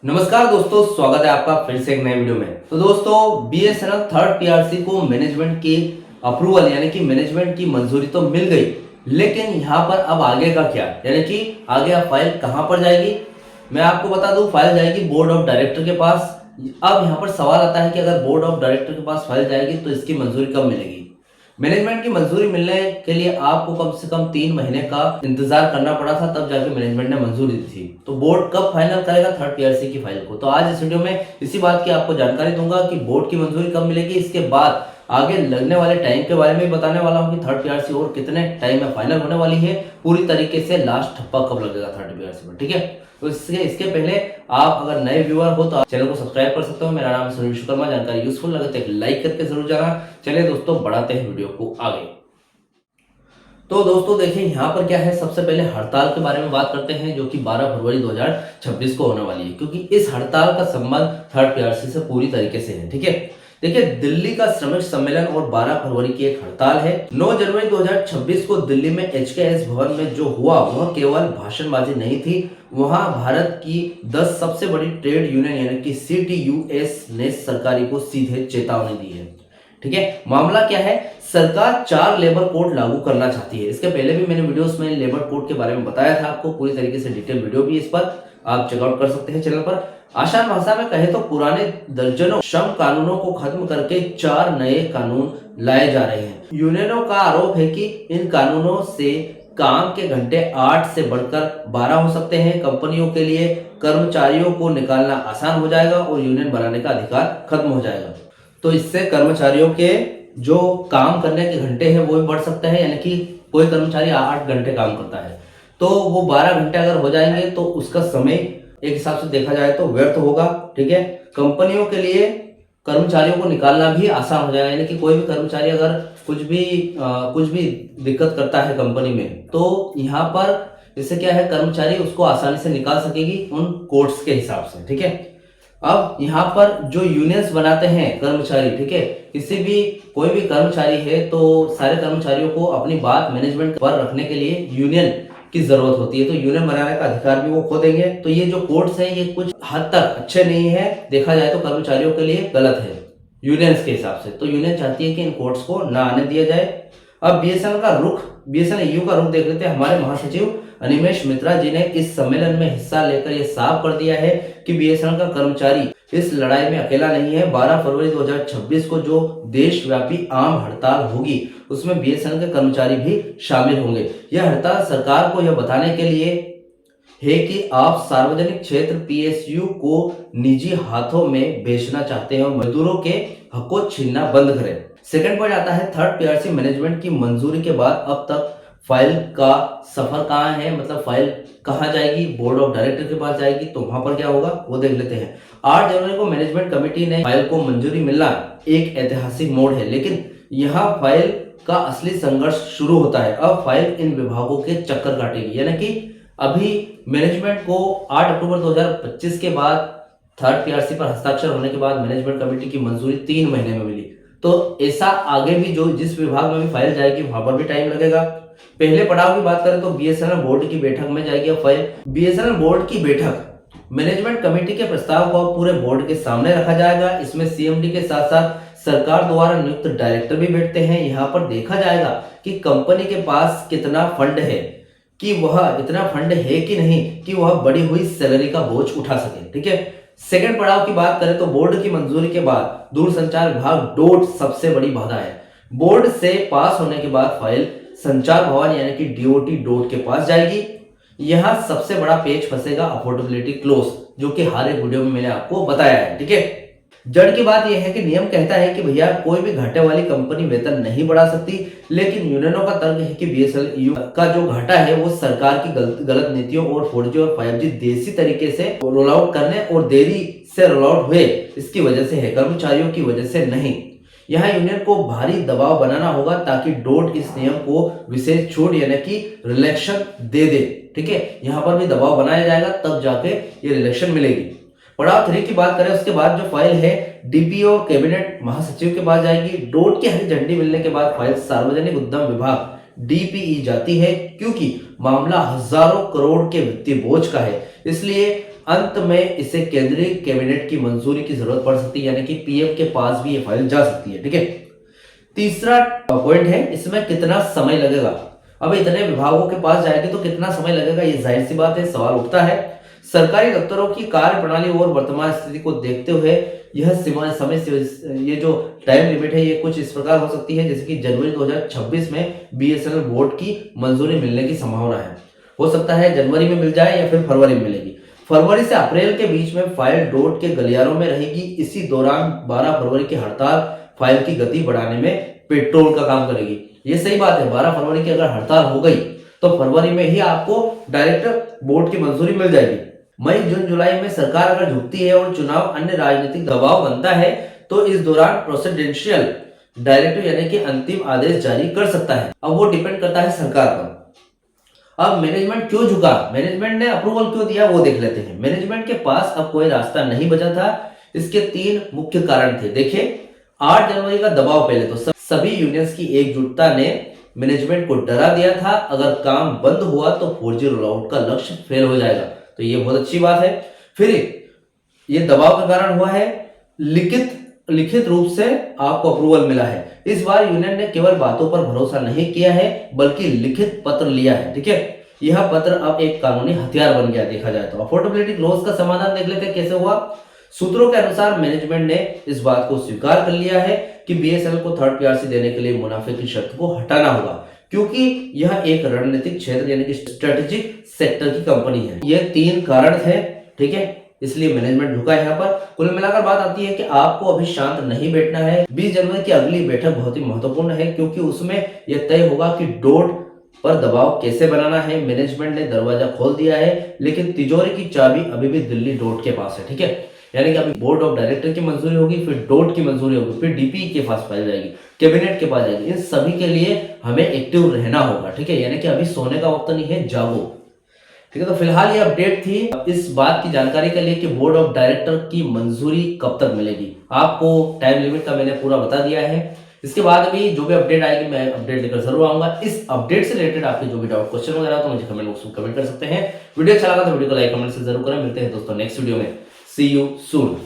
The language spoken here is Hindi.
नमस्कार दोस्तों, स्वागत है आपका फिर से एक नए वीडियो में। तो दोस्तों, बीएसएनएल थर्ड पीआरसी को मैनेजमेंट की अप्रूवल यानी कि मैनेजमेंट की मंजूरी तो मिल गई, लेकिन यहाँ पर अब आगे का क्या, यानी कि आगे अब फाइल कहाँ पर जाएगी। मैं आपको बता दूं, फाइल जाएगी बोर्ड ऑफ डायरेक्टर के पास। अब यहाँ पर सवाल आता है कि अगर बोर्ड ऑफ डायरेक्टर के पास फाइल जाएगी तो इसकी मंजूरी कब मिलेगी। मैनेजमेंट की मंजूरी मिलने के लिए आपको कम से कम 3 महीने का इंतजार करना पड़ा था, तब जाके मैनेजमेंट ने मंजूरी दी थी। तो बोर्ड कब फाइनल करेगा थर्ड पीआरसी की फाइल को, तो आज इस वीडियो में इसी बात की आपको जानकारी दूंगा कि बोर्ड की मंजूरी कब मिलेगी। इसके बाद आगे लगने वाले टाइम के बारे में बताने वाला हूँ कि थर्ड पीआरसी और कितने टाइम में फाइनल होने वाली है, पूरी तरीके से लास्ट ठप्पा कब लगेगा थर्ड पीआरसी में, ठीक है। तो इसके पहले आप अगर नए व्यूअर हो तो आप चैनल को सब्सक्राइब कर सकते हो। मेरा नाम है सुनील विश्वकर्मा। जानकारी यूजफुल लगे तो एक लाइक करके जरूर जाना। चलिए दोस्तों, बढ़ाते हैं वीडियो को आगे। तो दोस्तों देखिए, यहाँ पर क्या है, सबसे पहले हड़ताल के बारे में बात करते हैं जो कि 12 फरवरी 2026 को होने वाली है, क्योंकि इस हड़ताल का संबंध थर्ड पीआरसी से पूरी तरीके से है, ठीक है। देखिए, दिल्ली का श्रमिक सम्मेलन और 12 फरवरी की एक हड़ताल है। 9 जनवरी 2026 को दिल्ली में एचकेएस भवन में जो हुआ वह केवल भाषणबाजी नहीं थी। वहां भारत की 10 सबसे बड़ी ट्रेड यूनियन यानी कि सीटीयूएस ने सरकारी को सीधे चेतावनी दी है, ठीक है। मामला क्या है, सरकार 4 लेबर कोड लागू करना चाहती है। इसके पहले भी मैंने वीडियोस में लेबर कोड के बारे में बताया था आपको, पूरी तरीके से डिटेल वीडियो भी इस पर आप चेकआउट कर सकते हैं चैनल पर। आसान भाषा में कहे तो पुराने दर्जनों श्रम कानूनों को खत्म करके 4 नए कानून लाए जा रहे हैं। यूनियनों का आरोप है कि इन कानूनों से काम के घंटे 8 से बढ़कर 12 हो सकते हैं। कंपनियों के लिए कर्मचारियों को निकालना आसान हो जाएगा और यूनियन बनाने का अधिकार खत्म हो जाएगा। तो इससे कर्मचारियों के जो काम करने के घंटे हैं वो भी बढ़ सकते हैं, यानी कि कोई कर्मचारी 8 घंटे काम करता है तो वो 12 घंटे अगर हो जाएंगे तो उसका समय एक हिसाब से देखा जाए तो व्यर्थ होगा, ठीक है। कंपनियों के लिए कर्मचारियों को निकालना भी आसान हो जाएगा, यानी कि कोई भी कर्मचारी अगर कुछ भी दिक्कत करता है कंपनी में तो यहाँ पर इससे क्या है, कर्मचारी उसको आसानी से निकाल सकेगी उन कोड्स के हिसाब से, ठीक है। अब यहाँ पर जो यूनियंस बनाते हैं कर्मचारी, ठीक है, कोई भी कर्मचारी है तो सारे कर्मचारियों को अपनी बात मैनेजमेंट पर रखने के लिए यूनियन की जरूरत होती है, तो यूनियन बनाने का अधिकार भी वो खो देंगे। तो ये जो कोड्स है ये कुछ हद तक अच्छे नहीं है, देखा जाए तो कर्मचारियों के लिए गलत है यूनियंस के हिसाब से। तो यूनियन चाहती है कि इन कोड्स को ना आने दिया जाए। अब बीएसएनएल ईयू का रुख देख लेते हैं। हमारे महासचिव अनिमेश मित्रा जी ने इस सम्मेलन में हिस्सा लेकर यह साफ कर दिया है कि बीएसएनएल का कर्मचारी इस लड़ाई में अकेला नहीं है। 12 फरवरी 2026 को जो देशव्यापी आम हड़ताल होगी उसमें बीएसएनएल के कर्मचारी भी शामिल होंगे। यह हड़ताल सरकार को यह बताने के लिए है कि आप सार्वजनिक क्षेत्र पीएसयू को निजी हाथों में बेचना चाहते हैं और मजदूरों के हक को छीनना बंद करें। सेकंड पॉइंट आता है थर्ड पीआरसी मैनेजमेंट की मंजूरी के बाद अब तक फाइल का सफर कहाँ है, मतलब फाइल कहाँ जाएगी, बोर्ड ऑफ डायरेक्टर के पास जाएगी, तो वहां पर क्या होगा वो देख लेते हैं। 8 जनवरी को मैनेजमेंट कमेटी ने फाइल को मंजूरी मिलना एक ऐतिहासिक मोड़ है, लेकिन यहाँ फाइल का असली संघर्ष शुरू होता है। अब फाइल इन विभागों के चक्कर काटेगी, यानी कि अभी मैनेजमेंट को 8 अक्टूबर 2025 के बाद थर्ड पीआरसी पर हस्ताक्षर होने के बाद मैनेजमेंट कमेटी की मंजूरी 3 महीने में मिली। तो ऐसा आगे भी जो जिस विभाग में भी फाइल जाएगी वहां पर भी टाइम लगेगा। पहले पड़ाव की बात करें तो बीएसएनएल बोर्ड की बैठक में जाएगी अब फाइल। बीएसएनएल बोर्ड की बैठक मैनेजमेंट कमेटी के प्रस्ताव को पूरे बोर्ड के सामने रखा जाएगा। इसमें सीएमडी के साथ साथ सरकार द्वारा नियुक्त डायरेक्टर भी बैठते हैं। यहाँ पर देखा जाएगा कि कंपनी के पास कितना फंड है, कि वह इतना फंड है कि नहीं कि वह बढ़ी हुई सैलरी का बोझ उठा सके, ठीक है। सेकंड पड़ाव की बात करें तो बोर्ड की मंजूरी के बाद दूरसंचार विभाग डोट सबसे बड़ी बाधा है। बोर्ड से पास होने के बाद फाइल संचार भवन यानी कि डीओटी डोट के पास जाएगी। यहां सबसे बड़ा पेच फंसेगा अफोर्डेबिलिटी क्लोज, जो कि हर एक वीडियो में मैंने आपको बताया है, ठीक है। जड़ की बात यह है कि नियम कहता है कि भैया कोई भी घाटे वाली कंपनी वेतन नहीं बढ़ा सकती, लेकिन यूनियनों का तर्क है कि बीएसएनएल का जो घाटा है वो सरकार की गलत नीतियों और 4G और 5G देसी तरीके से रोल आउट करने और देरी से रोल आउट हुए इसकी वजह से है, कर्मचारियों की वजह से नहीं। यहाँ यूनियन को भारी दबाव बनाना होगा ताकि डोट इस नियम को विशेष छूट यानी कि रिलैक्शन दे दे, ठीक है। यहाँ पर भी दबाव बनाया जाएगा तब जाके ये रिलैक्शन मिलेगी। पड़ाव 3 की बात करें उसके बाद जो फाइल है डीपीओ कैबिनेट महासचिव के पास जाएगी। डोट की हरी झंडी मिलने के बाद फाइल सार्वजनिक उद्यम विभाग डीपीई जाती है, क्योंकि मामला हजारों करोड़ के वित्तीय बोझ का है, इसलिए अंत में इसे केंद्रीय कैबिनेट की मंजूरी की जरूरत पड़ सकती है, यानी कि पीएम के पास भी ये फाइल जा सकती है। ठीक है, तीसरा पॉइंट है इसमें कितना समय लगेगा। अब इतने विभागों के पास जाएगी तो कितना समय लगेगा, ये जाहिर सी बात है, सवाल उठता है। सरकारी दफ्तरों की कार्य प्रणाली और वर्तमान स्थिति को देखते हुए यह ये जो टाइम लिमिट है ये कुछ इस प्रकार हो सकती है, जैसे कि जनवरी 2026 में बीएसएनएल बोर्ड की मंजूरी मिलने की संभावना है। हो सकता है जनवरी में मिल जाए या फिर फरवरी में मिलेगी। फरवरी से अप्रैल के बीच में फाइल डॉट के गलियारों में रहेगी। इसी दौरान 12 फरवरी की हड़ताल फाइल की गति बढ़ाने में पेट्रोल का काम करेगी। ये सही बात है, 12 फरवरी की अगर हड़ताल हो गई तो फरवरी में ही आपको डायरेक्ट बोर्ड की मंजूरी मिल जाएगी। मई जून जुलाई में सरकार अगर झुकती है और चुनाव अन्य राजनीतिक दबाव बनता है तो इस दौरान प्रेसिडेंशियल डायरेक्टिव यानी कि अंतिम आदेश जारी कर सकता है। अब वो डिपेंड करता है सरकार पर। अब मैनेजमेंट क्यों झुका, मैनेजमेंट ने अप्रूवल क्यों दिया, वो देख लेते हैं। मैनेजमेंट के पास अब कोई रास्ता नहीं बचा था। इसके 3 मुख्य कारण थे। देखिए, 8 जनवरी का दबाव, पहले तो सभी यूनियंस की एकजुटता ने मैनेजमेंट को डरा दिया था, अगर काम बंद हुआ तो 4G रोलआउट का लक्ष्य फेल हो जाएगा। तो ये बहुत अच्छी बात है। फिर ये दबाव का कारण हुआ है लिखित रूप से आपको अप्रूवल मिला है। इस बार यूनियन ने केवल बातों पर भरोसा नहीं किया है बल्कि लिखित पत्र लिया है। ठीक है, यह पत्र अब एक कानूनी हथियार बन गया देखा जाए तो। अफोर्डेबिलिटी क्लॉज का समाधान देख लेते हैं कैसे हुआ। सूत्रों के अनुसार मैनेजमेंट ने इस बात को स्वीकार कर लिया है कि बीएसएनएल को थर्ड पीआरसी देने के लिए मुनाफे की शर्त को हटाना होगा, क्योंकि यह एक रणनीतिक क्षेत्र यानी कि स्ट्रेटेजिक सेक्टर की कंपनी है। ये 3 कारण थे। ठीक है, इसलिए मैनेजमेंट झुका यहाँ पर। कुल मिलाकर बात आती है कि आपको अभी शांत नहीं बैठना है। 20 जनवरी की अगली बैठक बहुत ही महत्वपूर्ण है, क्योंकि उसमें यह तय होगा कि डॉट पर दबाव कैसे बनाना है। मैनेजमेंट ने दरवाजा खोल दिया है, लेकिन तिजोरी की चाबी अभी भी दिल्ली डॉट के पास है। ठीक है, यानी कि अभी बोर्ड ऑफ डायरेक्टर की मंजूरी होगी, फिर डॉट की मंजूरी होगी, फिर डीपी के पास फाइल जाएगी, कैबिनेट के पास जाएगी। इन सभी के लिए हमें एक्टिव रहना होगा। ठीक है, यानी कि अभी सोने का वक्त नहीं है, जागो। ठीक है, तो फिलहाल ये अपडेट थी इस बात की जानकारी के लिए कि बोर्ड ऑफ डायरेक्टर की मंजूरी कब तक मिलेगी। आपको टाइम लिमिट का मैंने पूरा बता दिया है। इसके बाद भी जो भी अपडेट आएगी मैं अपडेट लेकर जरूर आऊंगा। इस अपडेट से रिलेटेड आपके जो भी डाउट क्वेश्चन वगैरह तो मुझे कमेंट बॉक्स में कमेंट कर सकते हैं। वीडियो अच्छा लगा तो वीडियो को लाइक कमेंट से जरूर करें। मिलते हैं दोस्तों नेक्स्ट वीडियो में। सी यू सून।